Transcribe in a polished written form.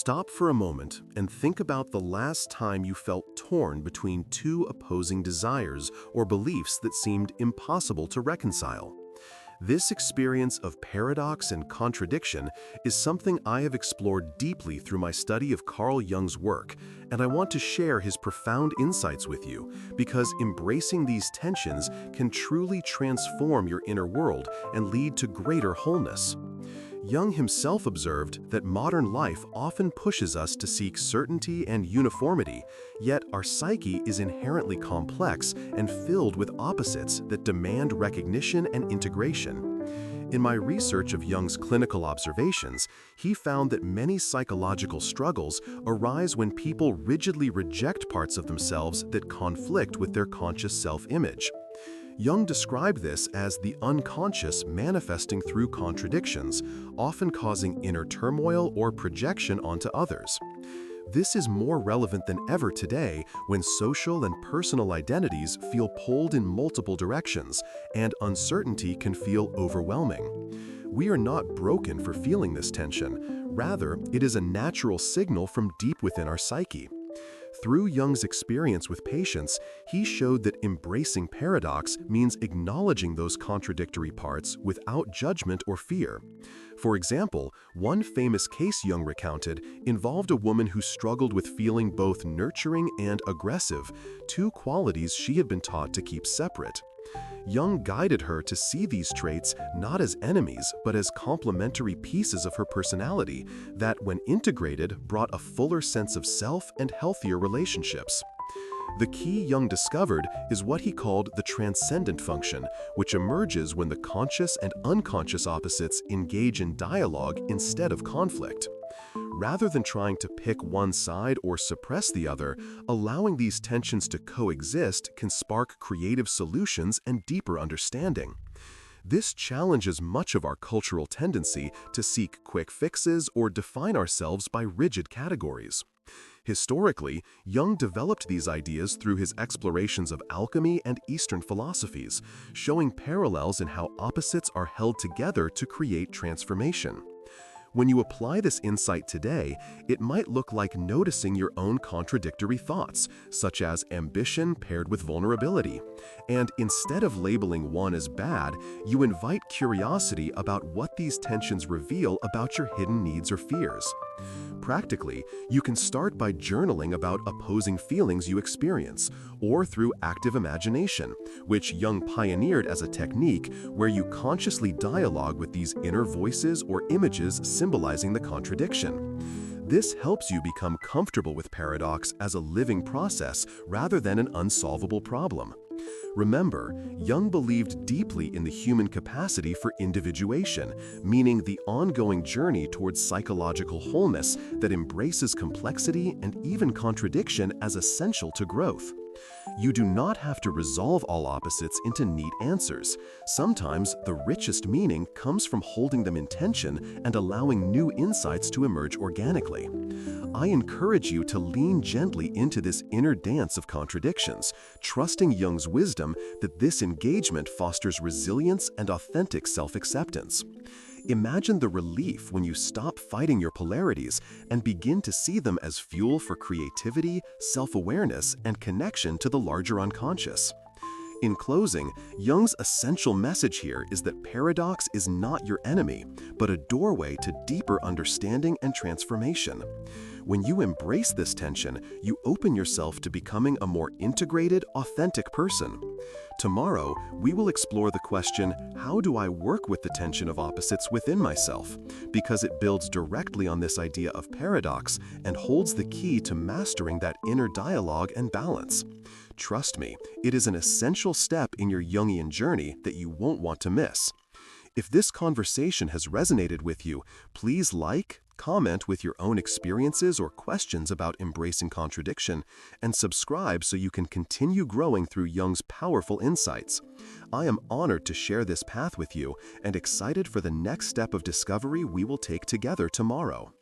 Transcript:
Stop for a moment and think about the last time you felt torn between two opposing desires or beliefs that seemed impossible to reconcile. This experience of paradox and contradiction is something I have explored deeply through my study of Carl Jung's work, and I want to share his profound insights with you because embracing these tensions can truly transform your inner world and lead to greater wholeness. Jung himself observed that modern life often pushes us to seek certainty and uniformity, yet our psyche is inherently complex and filled with opposites that demand recognition and integration. In my research of Jung's clinical observations, he found that many psychological struggles arise when people rigidly reject parts of themselves that conflict with their conscious self-image. Jung described this as the unconscious manifesting through contradictions, often causing inner turmoil or projection onto others. This is more relevant than ever today when social and personal identities feel pulled in multiple directions and uncertainty can feel overwhelming. We are not broken for feeling this tension. Rather, it is a natural signal from deep within our psyche. Through Jung's experience with patients, he showed that embracing paradox means acknowledging those contradictory parts without judgment or fear. For example, one famous case Jung recounted involved a woman who struggled with feeling both nurturing and aggressive, two qualities she had been taught to keep separate. Jung guided her to see these traits not as enemies, but as complementary pieces of her personality that, when integrated, brought a fuller sense of self and healthier relationships. The key Jung discovered is what he called the transcendent function, which emerges when the conscious and unconscious opposites engage in dialogue instead of conflict. Rather than trying to pick one side or suppress the other, allowing these tensions to coexist can spark creative solutions and deeper understanding. This challenges much of our cultural tendency to seek quick fixes or define ourselves by rigid categories. Historically, Jung developed these ideas through his explorations of alchemy and Eastern philosophies, showing parallels in how opposites are held together to create transformation. When you apply this insight today, it might look like noticing your own contradictory thoughts, such as ambition paired with vulnerability. And instead of labeling one as bad, you invite curiosity about what these tensions reveal about your hidden needs or fears. Practically, you can start by journaling about opposing feelings you experience, or through active imagination, which Jung pioneered as a technique where you consciously dialogue with these inner voices or images symbolizing the contradiction. This helps you become comfortable with paradox as a living process rather than an unsolvable problem. Remember, Jung believed deeply in the human capacity for individuation, meaning the ongoing journey towards psychological wholeness that embraces complexity and even contradiction as essential to growth. You do not have to resolve all opposites into neat answers. Sometimes the richest meaning comes from holding them in tension and allowing new insights to emerge organically. I encourage you to lean gently into this inner dance of contradictions, trusting Jung's wisdom that this engagement fosters resilience and authentic self-acceptance. Imagine the relief when you stop fighting your polarities and begin to see them as fuel for creativity, self-awareness, and connection to the larger unconscious. In closing, Jung's essential message here is that paradox is not your enemy, but a doorway to deeper understanding and transformation. When you embrace this tension, you open yourself to becoming a more integrated, authentic person. Tomorrow, we will explore the question, how do I work with the tension of opposites within myself? Because it builds directly on this idea of paradox and holds the key to mastering that inner dialogue and balance. Trust me, it is an essential step in your Jungian journey that you won't want to miss. If this conversation has resonated with you, please comment with your own experiences or questions about embracing contradiction, and subscribe so you can continue growing through Jung's powerful insights. I am honored to share this path with you and excited for the next step of discovery we will take together tomorrow.